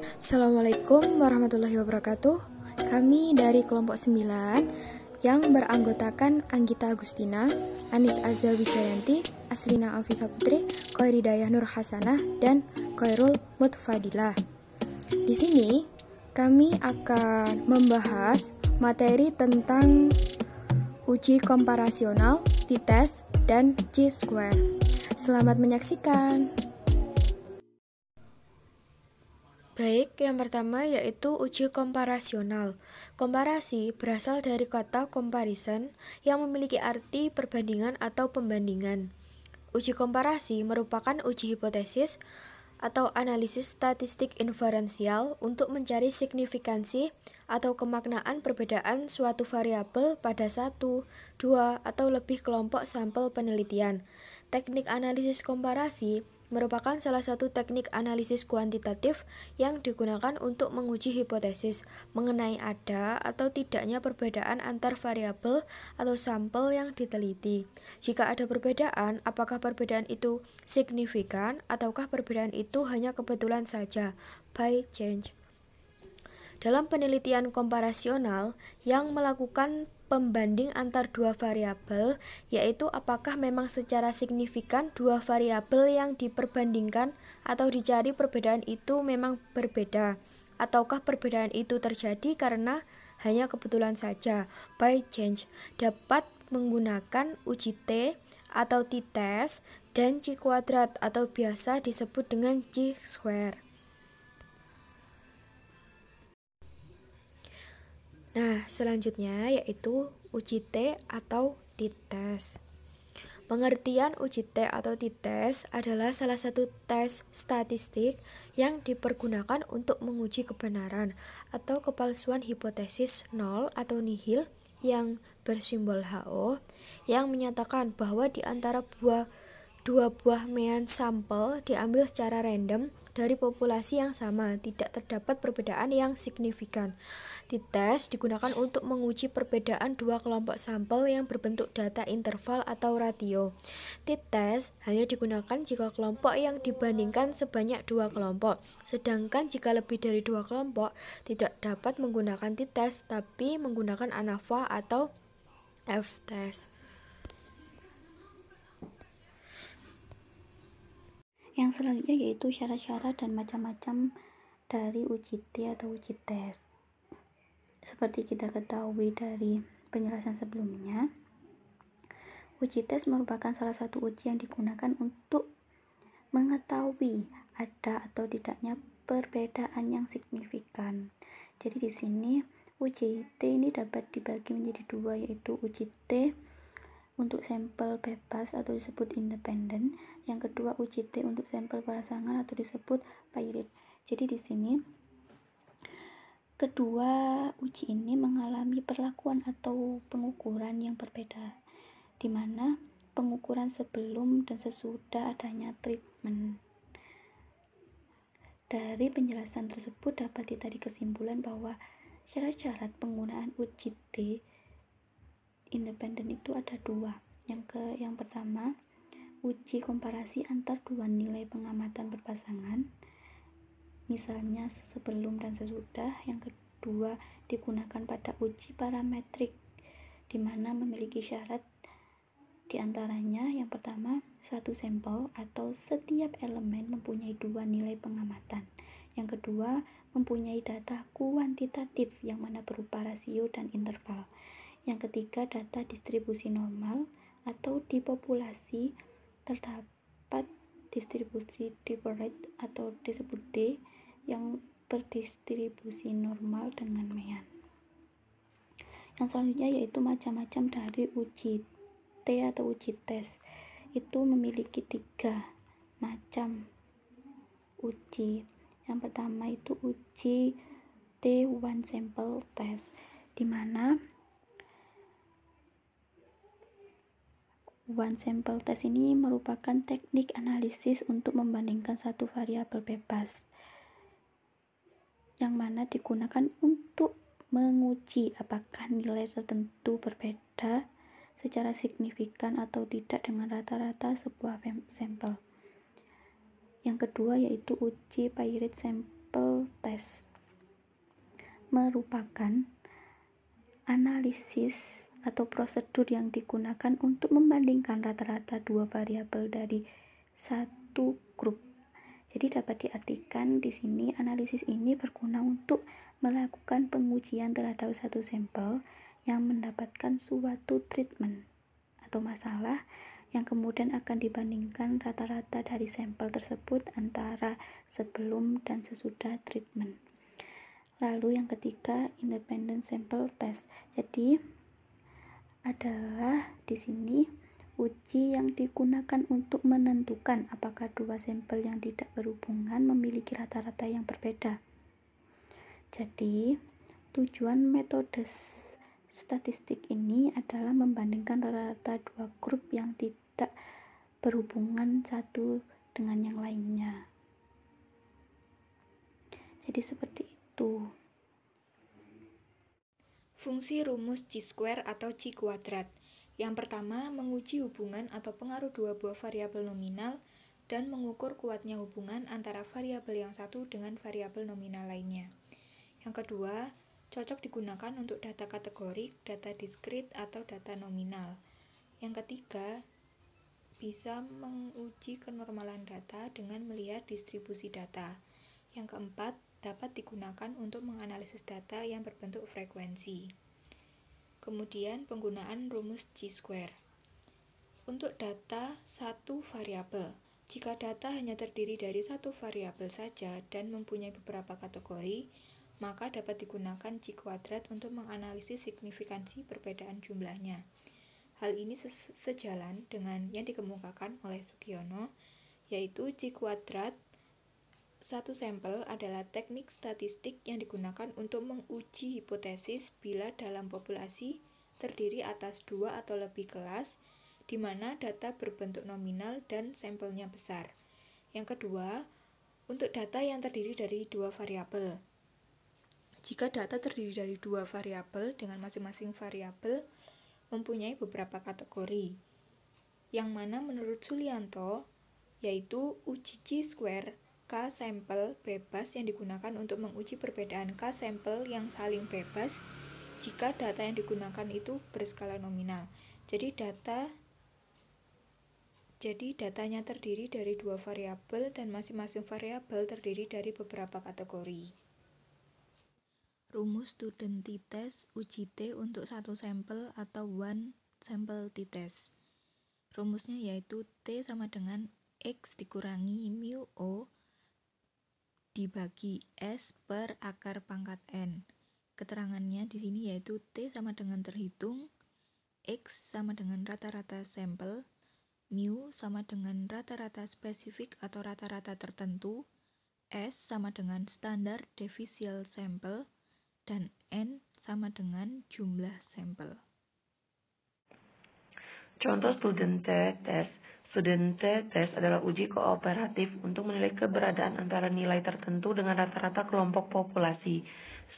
Assalamualaikum warahmatullahi wabarakatuh. Kami dari kelompok 9 yang beranggotakan Anggita Agustina, Anis Azza Wijayanti, Aslina Afisa Putri, Khairidayah Nur Hasanah, dan Khairul Mutfadilah. Di sini kami akan membahas materi tentang uji komparasional, t-test, dan chi-square. Selamat menyaksikan. Baik, yang pertama yaitu uji komparasional. Komparasi berasal dari kata comparison yang memiliki arti perbandingan atau pembandingan. Uji komparasi merupakan uji hipotesis atau analisis statistik inferensial untuk mencari signifikansi atau kemaknaan perbedaan suatu variabel pada satu, dua, atau lebih kelompok sampel penelitian. Teknik analisis komparasi merupakan salah satu teknik analisis kuantitatif yang digunakan untuk menguji hipotesis mengenai ada atau tidaknya perbedaan antar variabel atau sampel yang diteliti. Jika ada perbedaan, apakah perbedaan itu signifikan ataukah perbedaan itu hanya kebetulan saja, by chance. Dalam penelitian komparasional yang melakukan pembanding antar dua variabel, yaitu apakah memang secara signifikan dua variabel yang diperbandingkan atau dicari perbedaan itu memang berbeda, ataukah perbedaan itu terjadi karena hanya kebetulan saja, by chance, dapat menggunakan uji T atau t-test dan chi kuadrat atau biasa disebut dengan chi-square. Nah, selanjutnya yaitu uji T atau t-test. Pengertian uji T atau t-test adalah salah satu tes statistik yang dipergunakan untuk menguji kebenaran atau kepalsuan hipotesis nol atau nihil yang bersimbol HO yang menyatakan bahwa di antara dua buah mean sampel diambil secara random dari populasi yang sama, tidak terdapat perbedaan yang signifikan. T-test digunakan untuk menguji perbedaan dua kelompok sampel yang berbentuk data interval atau ratio. T-test hanya digunakan jika kelompok yang dibandingkan sebanyak dua kelompok, sedangkan jika lebih dari dua kelompok tidak dapat menggunakan t-test tapi menggunakan ANAVA atau F-test. Yang selanjutnya yaitu syarat-syarat dan macam-macam dari uji T atau uji tes. Seperti kita ketahui dari penjelasan sebelumnya, uji tes merupakan salah satu uji yang digunakan untuk mengetahui ada atau tidaknya perbedaan yang signifikan. Jadi di sini uji T ini dapat dibagi menjadi dua, yaitu uji T untuk sampel bebas atau disebut independen, yang kedua uji T untuk sampel pasangan atau disebut paired. Jadi di sini kedua uji ini mengalami perlakuan atau pengukuran yang berbeda, di mana pengukuran sebelum dan sesudah adanya treatment. Dari penjelasan tersebut dapat ditarik kesimpulan bahwa syarat-syarat penggunaan uji T independen itu ada dua. Yang pertama, uji komparasi antar dua nilai pengamatan berpasangan, misalnya sebelum dan sesudah. Yang kedua, digunakan pada uji parametrik, di mana memiliki syarat diantaranya yang pertama, satu sampel atau setiap elemen mempunyai dua nilai pengamatan. Yang kedua, mempunyai data kuantitatif yang mana berupa rasio dan interval. Yang ketiga, data distribusi normal atau di populasi terdapat distribusi divergent atau disebut D yang berdistribusi normal dengan mean. Yang selanjutnya yaitu macam-macam dari uji T atau uji tes. Itu memiliki tiga macam uji. Yang pertama itu uji T one sample test, di mana one sample test ini merupakan teknik analisis untuk membandingkan satu variabel bebas, yang mana digunakan untuk menguji apakah nilai tertentu berbeda secara signifikan atau tidak dengan rata-rata sebuah sampel. Yang kedua yaitu uji paired sample test, merupakan analisis atau prosedur yang digunakan untuk membandingkan rata-rata dua variabel dari satu grup. Jadi dapat diartikan di sini analisis ini berguna untuk melakukan pengujian terhadap satu sampel yang mendapatkan suatu treatment atau masalah yang kemudian akan dibandingkan rata-rata dari sampel tersebut antara sebelum dan sesudah treatment. Lalu yang ketiga, independent sample test. Jadi adalah di sini uji yang digunakan untuk menentukan apakah dua sampel yang tidak berhubungan memiliki rata-rata yang berbeda. Jadi, tujuan metode statistik ini adalah membandingkan rata-rata dua grup yang tidak berhubungan satu dengan yang lainnya. Jadi seperti itu. Fungsi rumus chi-square atau chi-kuadrat. Yang pertama, menguji hubungan atau pengaruh dua buah variabel nominal dan mengukur kuatnya hubungan antara variabel yang satu dengan variabel nominal lainnya. Yang kedua, cocok digunakan untuk data kategorik, data diskrit, atau data nominal. Yang ketiga, bisa menguji kenormalan data dengan melihat distribusi data. Yang keempat, dapat digunakan untuk menganalisis data yang berbentuk frekuensi. Kemudian penggunaan rumus chi-square. Untuk data satu variabel, jika data hanya terdiri dari satu variabel saja dan mempunyai beberapa kategori, maka dapat digunakan chi-kuadrat untuk menganalisis signifikansi perbedaan jumlahnya. Hal ini sejalan dengan yang dikemukakan oleh Sugiono, yaitu chi-kuadrat satu sampel adalah teknik statistik yang digunakan untuk menguji hipotesis bila dalam populasi terdiri atas dua atau lebih kelas, di mana data berbentuk nominal dan sampelnya besar. Yang kedua, untuk data yang terdiri dari dua variabel. Jika data terdiri dari dua variabel dengan masing-masing variabel mempunyai beberapa kategori, yang mana menurut Sulianto, yaitu uji chi-square K-sampel bebas yang digunakan untuk menguji perbedaan K-sampel yang saling bebas jika data yang digunakan itu berskala nominal. Jadi datanya terdiri dari dua variabel dan masing-masing variabel terdiri dari beberapa kategori. Rumus student t-test uji T untuk satu sampel atau one sample t-test. Rumusnya yaitu T sama dengan X dikurangi mu O dibagi S per akar pangkat N. Keterangannya di sini yaitu T sama dengan terhitung, X sama dengan rata-rata sampel, mu sama dengan rata-rata spesifik atau rata-rata tertentu, S sama dengan standar deviation sampel, dan N sama dengan jumlah sampel. Contoh student t-test. Student t-test adalah uji kooperatif untuk menilai keberadaan antara nilai tertentu dengan rata-rata kelompok populasi.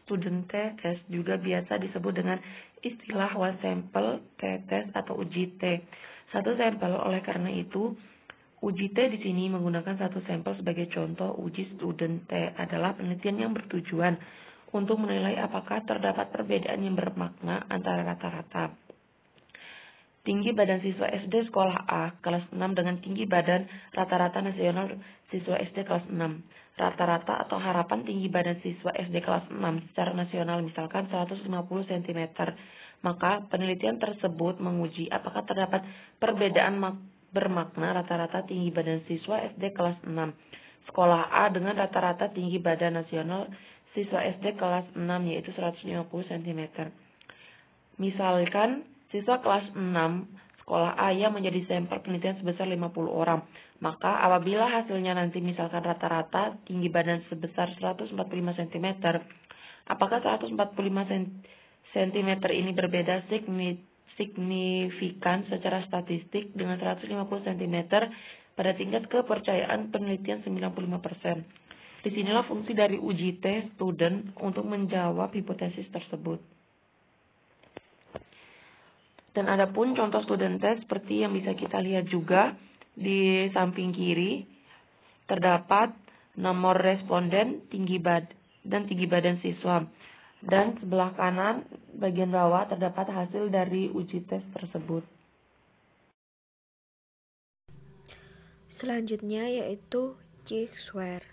Student t-test juga biasa disebut dengan istilah one sample t-test atau uji T. Satu sampel, oleh karena itu, uji T di sini menggunakan satu sampel sebagai contoh. Uji student T adalah penelitian yang bertujuan untuk menilai apakah terdapat perbedaan yang bermakna antara rata-rata tinggi badan siswa SD sekolah A kelas 6 dengan tinggi badan rata-rata nasional siswa SD kelas 6. Rata-rata atau harapan tinggi badan siswa SD kelas 6 secara nasional misalkan 150 cm. Maka penelitian tersebut menguji apakah terdapat perbedaan bermakna rata-rata tinggi badan siswa SD kelas 6 sekolah A dengan rata-rata tinggi badan nasional siswa SD kelas 6 yaitu 150 cm. Misalkan siswa kelas 6 sekolah A yang menjadi sampel penelitian sebesar 50 orang. Maka apabila hasilnya nanti misalkan rata-rata tinggi badan sebesar 145 cm, apakah 145 cm ini berbeda signifikan secara statistik dengan 150 cm pada tingkat kepercayaan penelitian 95%. Disinilah fungsi dari uji T student untuk menjawab hipotesis tersebut. Dan ada pun contoh student test seperti yang bisa kita lihat juga di samping kiri terdapat nomor responden dan tinggi badan siswa. Dan sebelah kanan bagian bawah terdapat hasil dari uji tes tersebut. Selanjutnya yaitu chi-square.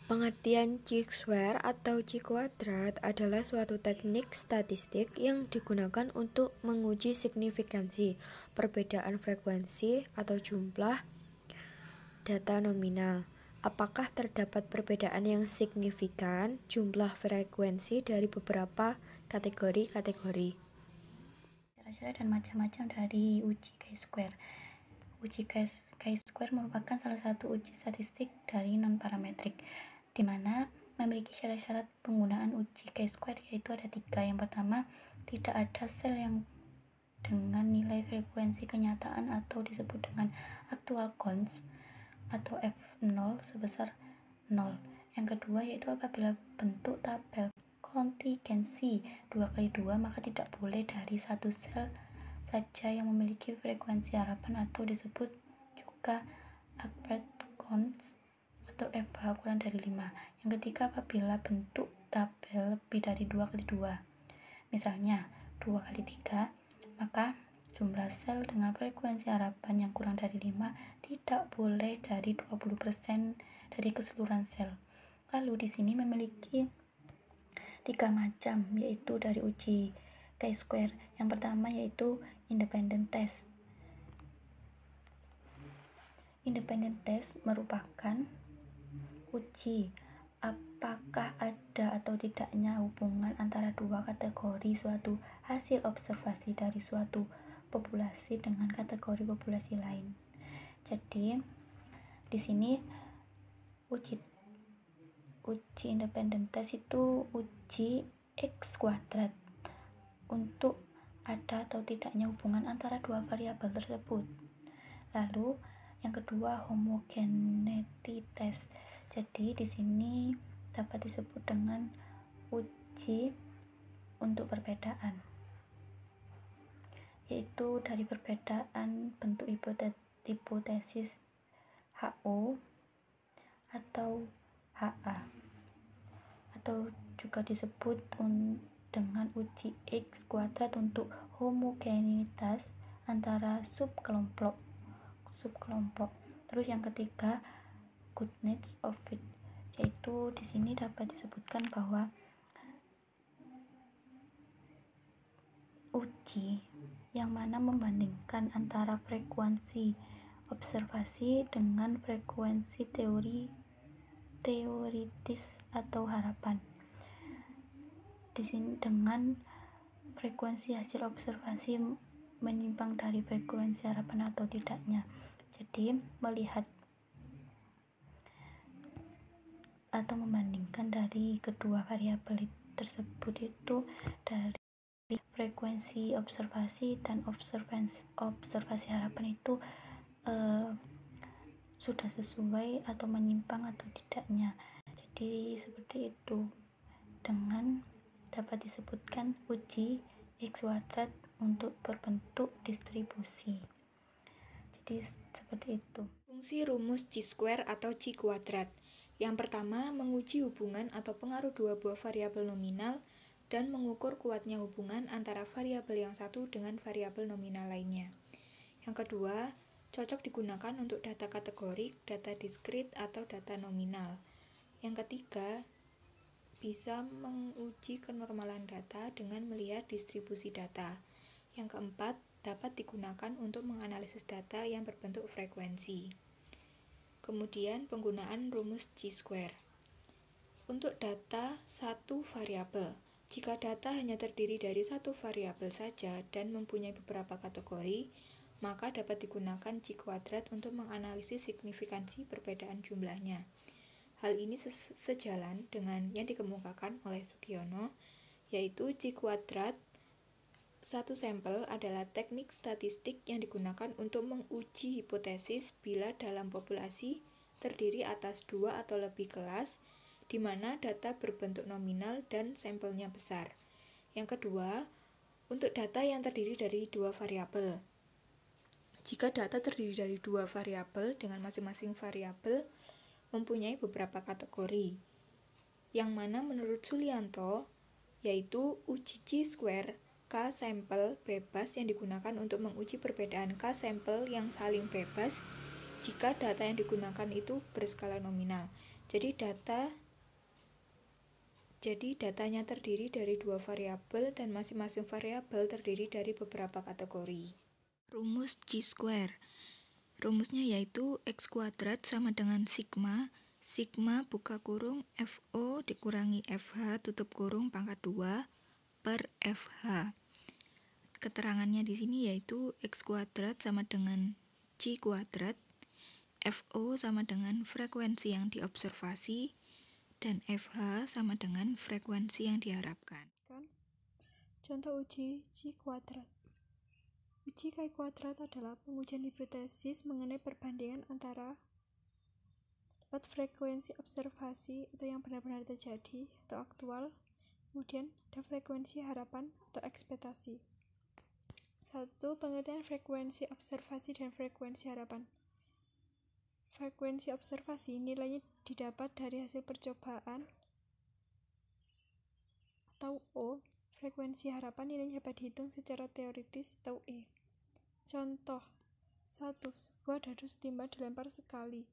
Pengertian chi-square atau chi kuadrat adalah suatu teknik statistik yang digunakan untuk menguji signifikansi perbedaan frekuensi atau jumlah data nominal. Apakah terdapat perbedaan yang signifikan jumlah frekuensi dari beberapa kategori-kategori? Cara-cara dan macam-macam dari uji chi-square. Uji chi-square merupakan salah satu uji statistik dari non-parametrik, di mana memiliki syarat-syarat penggunaan uji chi-square, yaitu ada 3. Yang pertama, tidak ada sel yang dengan nilai frekuensi kenyataan atau disebut dengan actual counts atau F0 sebesar 0. Yang kedua yaitu apabila bentuk tabel kontingensi 2x2, maka tidak boleh dari satu sel saja yang memiliki frekuensi harapan atau disebut juga average counts atau FH kurang dari 5. Yang ketiga, apabila bentuk tabel lebih dari 2x2, misalnya 2x3, maka jumlah sel dengan frekuensi harapan yang kurang dari 5 tidak boleh dari 20% dari keseluruhan sel. Lalu di sini memiliki 3 macam, yaitu dari uji chi-square. Yang pertama yaitu independent test. Independent test merupakan uji apakah ada atau tidaknya hubungan antara dua kategori suatu hasil observasi dari suatu populasi dengan kategori populasi lain. Jadi di sini uji independent test itu uji X kuadrat untuk ada atau tidaknya hubungan antara dua variabel tersebut. Lalu yang kedua homogeneity test. Jadi di sini dapat disebut dengan uji untuk perbedaan, yaitu dari perbedaan bentuk hipotesis HO atau HA, atau juga disebut dengan uji X kuadrat untuk homogenitas antara subkelompok. Terus yang ketiga goodness of fit, yaitu di sini dapat disebutkan bahwa uji yang mana membandingkan antara frekuensi observasi dengan frekuensi teoritis atau harapan. Di sini dengan frekuensi hasil observasi menyimpang dari frekuensi harapan atau tidaknya. Jadi melihat atau membandingkan dari kedua variabel tersebut itu dari frekuensi observasi dan observasi harapan itu sudah sesuai atau menyimpang atau tidaknya. Jadi seperti itu, dengan dapat disebutkan uji X kuadrat untuk berbentuk distribusi. Jadi seperti itu. Fungsi rumus chi-square atau chi kuadrat. Yang pertama, menguji hubungan atau pengaruh dua buah variabel nominal dan mengukur kuatnya hubungan antara variabel yang satu dengan variabel nominal lainnya. Yang kedua, cocok digunakan untuk data kategorik, data diskrit, atau data nominal. Yang ketiga, bisa menguji kenormalan data dengan melihat distribusi data. Yang keempat, dapat digunakan untuk menganalisis data yang berbentuk frekuensi. Kemudian penggunaan rumus chi-square. Untuk data satu variabel, jika data hanya terdiri dari satu variabel saja dan mempunyai beberapa kategori, maka dapat digunakan chi kuadrat untuk menganalisis signifikansi perbedaan jumlahnya. Hal ini sejalan dengan yang dikemukakan oleh Sugiono, yaitu chi kuadrat satu sampel adalah teknik statistik yang digunakan untuk menguji hipotesis bila dalam populasi terdiri atas 2 atau lebih kelas, di mana data berbentuk nominal dan sampelnya besar. Yang kedua, untuk data yang terdiri dari dua variabel. Jika data terdiri dari dua variabel dengan masing-masing variabel mempunyai beberapa kategori. yang mana menurut Sulianto yaitu uji chi-square K-sampel bebas yang digunakan untuk menguji perbedaan K-sampel yang saling bebas jika data yang digunakan itu berskala nominal. Jadi datanya terdiri dari dua variabel dan masing-masing variabel terdiri dari beberapa kategori. Rumus chi-square. Rumusnya yaitu x kuadrat sama dengan sigma buka kurung FO dikurangi FH tutup kurung pangkat 2 per FH. Keterangannya di sini yaitu x kuadrat sama dengan chi kuadrat, FO sama dengan frekuensi yang diobservasi, dan FH sama dengan frekuensi yang diharapkan. Contoh uji chi kuadrat. Uji chi kuadrat adalah pengujian hipotesis mengenai perbandingan antara dapat frekuensi observasi atau yang benar-benar terjadi atau aktual, kemudian ada frekuensi harapan atau ekspektasi. 1. Pengertian frekuensi observasi dan frekuensi harapan. Frekuensi observasi nilainya didapat dari hasil percobaan atau O. Frekuensi harapan nilainya dapat dihitung secara teoritis atau E. Contoh 1. Sebuah dadu setimbang dilempar sekali.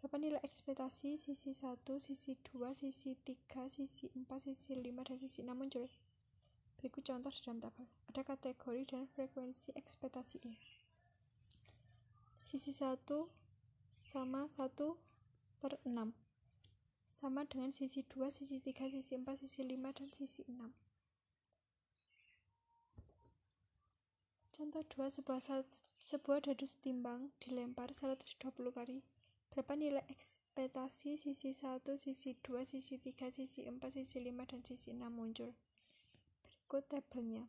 Berapa nilai ekspektasi sisi 1, sisi 2, sisi 3, sisi 4, sisi 5, dan sisi 6 muncul? Berikut contoh di dalam tabel. Ada kategori dan frekuensi ekspektasi E. Sisi 1 sama 1/6 sama dengan sisi 2, sisi 3, sisi 4, sisi 5, dan sisi 6. Contoh 2, sebuah dadu setimbang dilempar 120 kali. Berapa nilai ekspektasi sisi 1, sisi 2, sisi 3, sisi 4, sisi 5, dan sisi 6 muncul? Berikut tabelnya.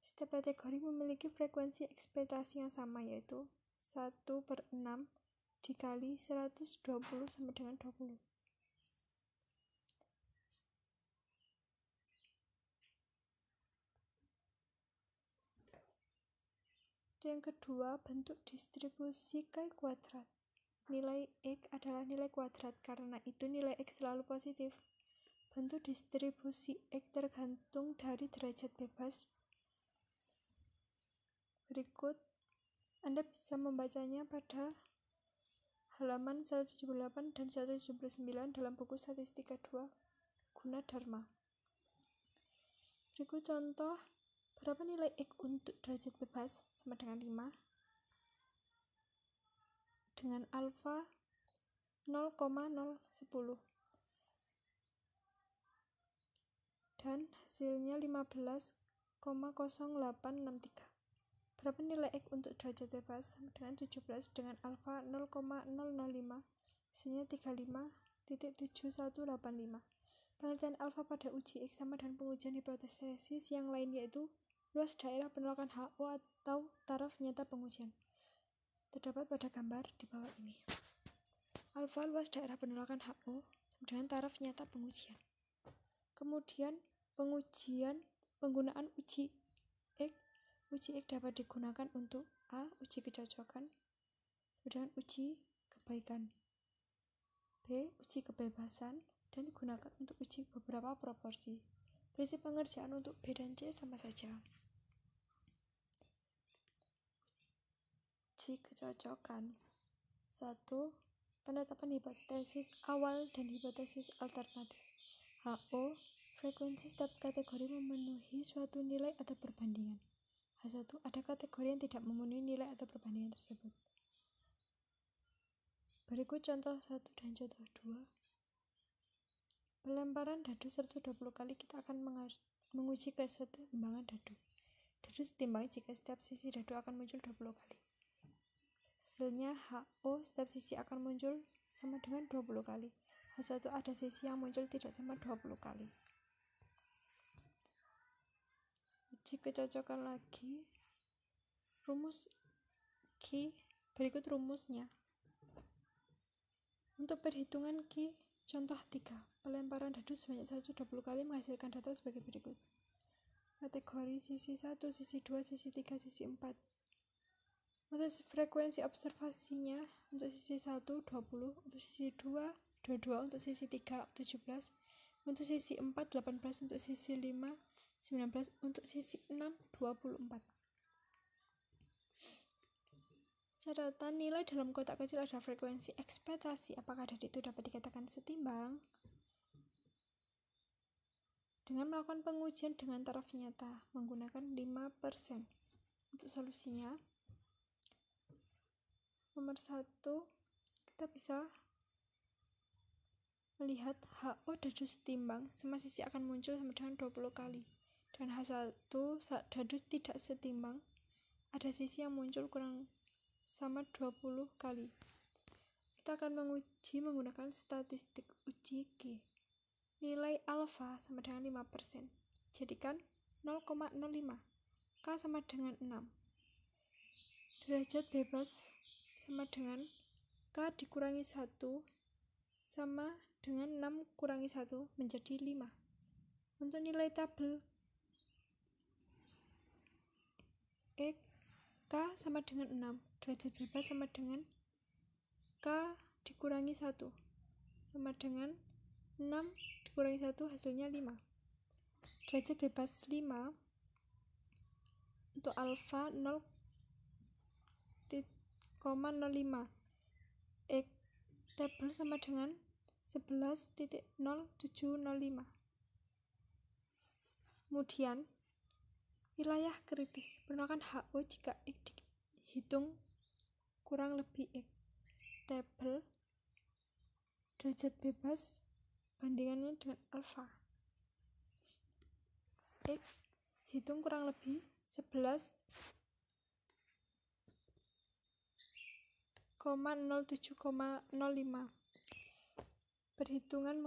Setiap kategori memiliki frekuensi ekspektasi yang sama, yaitu 1/6 dikali 120 sama dengan 20. Yang kedua, bentuk distribusi chi kuadrat. Nilai X adalah nilai kuadrat, karena itu nilai X selalu positif. Bentuk distribusi X tergantung dari derajat bebas. Berikut, Anda bisa membacanya pada halaman 178 dan 179 dalam buku Statistika 2 Gunadarma. Berikut contoh, berapa nilai X untuk derajat bebas sama dengan 5 dengan alfa 0,010 dan hasilnya 15,0863. Berapa nilai X untuk derajat bebas sama dengan 17 dengan alfa 0,005, hasilnya 35,7185. Pengertian alfa pada uji X sama dengan pengujian hipotesis yang lain, yaitu luas daerah penolakan HO atau taraf nyata pengujian. Terdapat pada gambar di bawah ini. Alfa luas daerah penolakan HO sama dengan taraf nyata pengujian. Kemudian penggunaan uji X. Uji X dapat digunakan untuk A. Uji kecocokan sama dengan uji kebaikan, B. Uji kebebasan, dan digunakan untuk uji beberapa proporsi. Prinsip pengerjaan untuk B dan C sama saja. Uji kecocokan. 1. Penetapan hipotesis awal dan hipotesis alternatif. HO, frekuensi setiap kategori memenuhi suatu nilai atau perbandingan. H1, ada kategori yang tidak memenuhi nilai atau perbandingan tersebut. Berikut contoh 1 dan contoh 2. Pelemparan dadu 120 kali, kita akan menguji kesetimbangan dadu. Dadu setimbang jika setiap sisi dadu akan muncul 20 kali. Hasilnya HO setiap sisi akan muncul sama dengan 20 kali. H1 ada sisi yang muncul tidak sama 20 kali. Uji kecocokan lagi. Rumus Q. Berikut rumusnya. Untuk perhitungan Q, contoh 3. Pelemparan dadu sebanyak 120 kali menghasilkan data sebagai berikut. Kategori sisi 1, sisi 2, sisi 3, sisi 4. Untuk frekuensi observasinya, untuk sisi 1 20, untuk sisi 2 22, untuk sisi 3 17, untuk sisi 4 18, untuk sisi 5 19, untuk sisi 6 24. Catatan nilai dalam kotak kecil ada frekuensi ekspektasi. Apakah data itu dapat dikatakan setimbang? Dengan melakukan pengujian dengan taraf nyata menggunakan 5%. Untuk solusinya, nomor 1, kita bisa melihat HO dadu setimbang sama sisi akan muncul sama dengan 20 kali. Dan H1 dadu tidak setimbang, ada sisi yang muncul kurang sama 20 kali. Kita akan menguji menggunakan statistik uji G. Nilai alfa sama dengan 5%. Jadikan 0,05. K sama dengan 6. Derajat bebas sama dengan K dikurangi 1 sama dengan 6 kurangi 1 menjadi 5. Untuk nilai tabel X, K sama dengan 6. Derajat bebas sama dengan K dikurangi 1 sama dengan 6 dikurangi 1 hasilnya 5. Derajat bebas 5 untuk alfa 0,05. X tabel sama dengan 11.0705. Kemudian wilayah kritis perkenalkan HO jika X dihitung kurang lebih X. Tabel derajat bebas bandingannya dengan alfa. X hitung kurang lebih 11,07,05. Perhitungan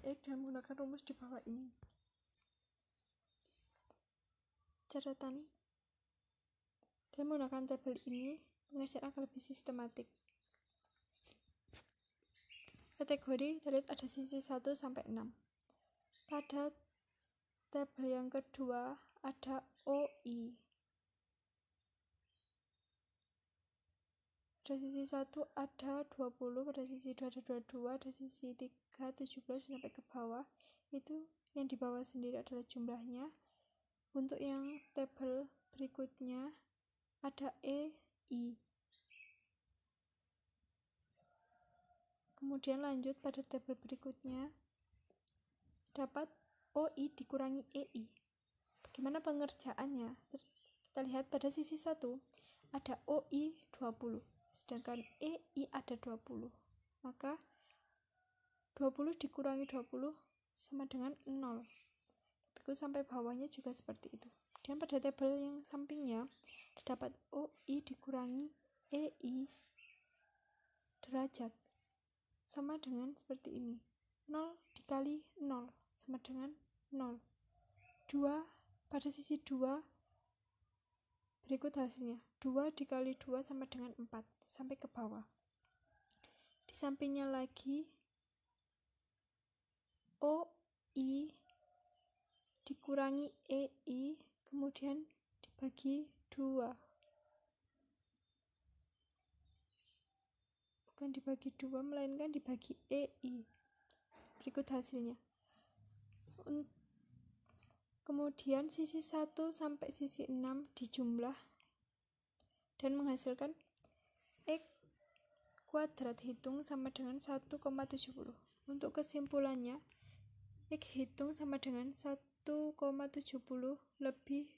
X dengan menggunakan rumus di bawah ini. Catatan dan menggunakan tabel ini pengerjaan akan lebih sistematik. Kategori terlihat ada sisi 1 sampai 6. Pada tabel yang kedua ada OI. Pada sisi 1 ada 20, pada sisi 2 ada 22, ada sisi 3 17 sampai ke bawah. Itu yang di bawah sendiri adalah jumlahnya. Untuk yang tabel berikutnya ada EI. Kemudian lanjut pada tabel berikutnya dapat OI dikurangi EI. Bagaimana pengerjaannya? Kita lihat pada sisi 1 ada OI 20, sedangkan EI ada 20. Maka 20 dikurangi 20 sama dengan 0. Berikut sampai bawahnya juga seperti itu. Dan pada tabel yang sampingnya terdapat OI dikurangi EI derajat sama dengan seperti ini. 0 dikali 0 sama dengan 0. 2 pada sisi 2 berikut hasilnya. 2 dikali 2 sama dengan 4 sampai ke bawah. Di sampingnya lagi OI dikurangi EI kemudian dibagi 2. Bukan dibagi 2 melainkan dibagi EI. Berikut hasilnya. Kemudian sisi 1 sampai sisi 6 dijumlah dan menghasilkan X kuadrat hitung sama dengan 1,70. Untuk kesimpulannya, X hitung sama dengan 1,70 lebih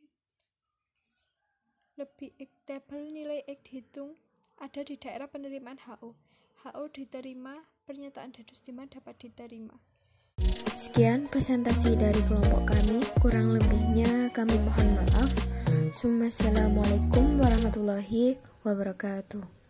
X. Tabel nilai X dihitung ada di daerah penerimaan HO. HO diterima, pernyataan dadu setimbang dapat diterima. Sekian presentasi dari kelompok kami, kurang lebihnya kami mohon maaf. Assalamualaikum warahmatullahi wabarakatuh.